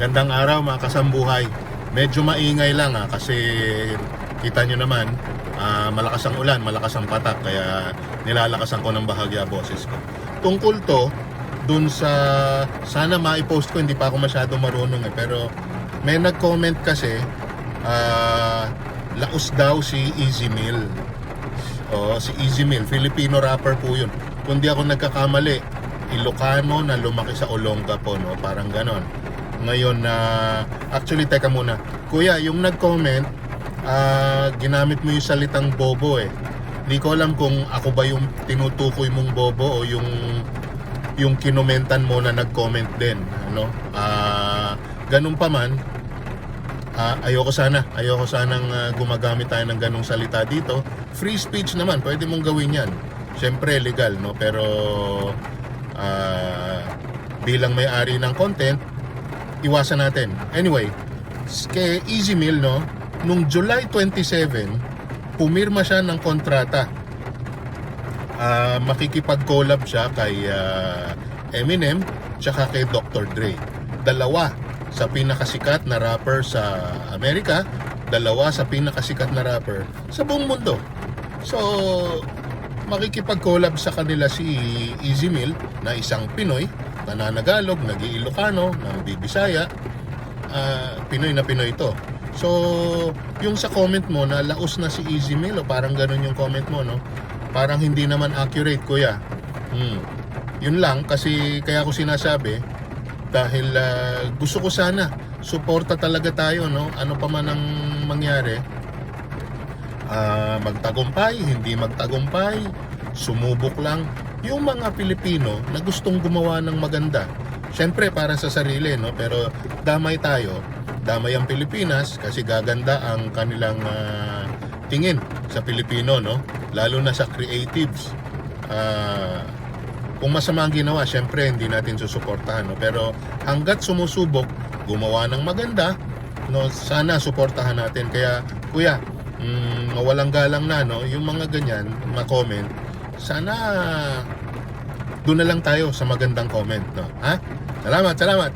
Gandang araw mga kasambuhay. Medyo maingay lang kasi kita nyo naman, malakas ang ulan, malakas ang patak, kaya nilalakasan ko ng bahagya boses ko. Tungkol to dun sa, sana maipost ko, hindi pa ako masyado marunong pero may nag-comment kasi, laos daw si Easy Meal. Si Easy Meal, Filipino rapper po yun. Kung di ako nagkakamali, Ilocano na lumaki sa Olongapo, no? Parang ganon. Ngayon actually teka muna, kuya, yung nag-comment, ginamit mo yung salitang bobo Hindi ko alam kung ako ba yung tinutukoy mong bobo o yung kinomentan mo na nag-comment din, ano? Ganun pa man, ayoko sanang gumagamit tayo ng ganung salita dito. Free speech naman, pwede mong gawin yan. Siyempre legal, no? Pero bilang may-ari ng content, iwasan natin. Anyway, kay Easy Meal, no, nung July 27, pumirma siya ng kontrata. Makikipag-collab siya kay Eminem tsaka kay Dr. Dre. Dalawa sa pinakasikat na rapper sa Amerika, dalawa sa pinakasikat na rapper sa buong mundo. So, makikipag-collab sa kanila si Easy Meal na isang Pinoy, nananagalog, nag-Ilocano, nag-Bisaya, Pinoy na Pinoy to. So, yung sa comment mo na laos na si Easy Meal, o parang ganun yung comment mo, no? Parang hindi naman accurate, kuya. Yun lang, kasi kaya ko sinasabi, dahil gusto ko sana, suporta talaga tayo, no? Ano pa man ang mangyari, magtagumpay, hindi magtagumpay, sumubok lang. Yung mga Pilipino na gustong gumawa ng maganda, syempre para sa sarili, no? Pero damay tayo, damay ang Pilipinas kasi gaganda ang kanilang tingin sa Pilipino, no? Lalo na sa creatives. Kung masama ang ginawa, syempre hindi natin susuportahan, no? Pero hanggat sumusubok gumawa ng maganda, no, sana suportahan natin. Kaya kuya, mawalang galang na, no, yung mga ganyan ma-comment, sana doon na lang tayo sa magandang comment, no? Salamat.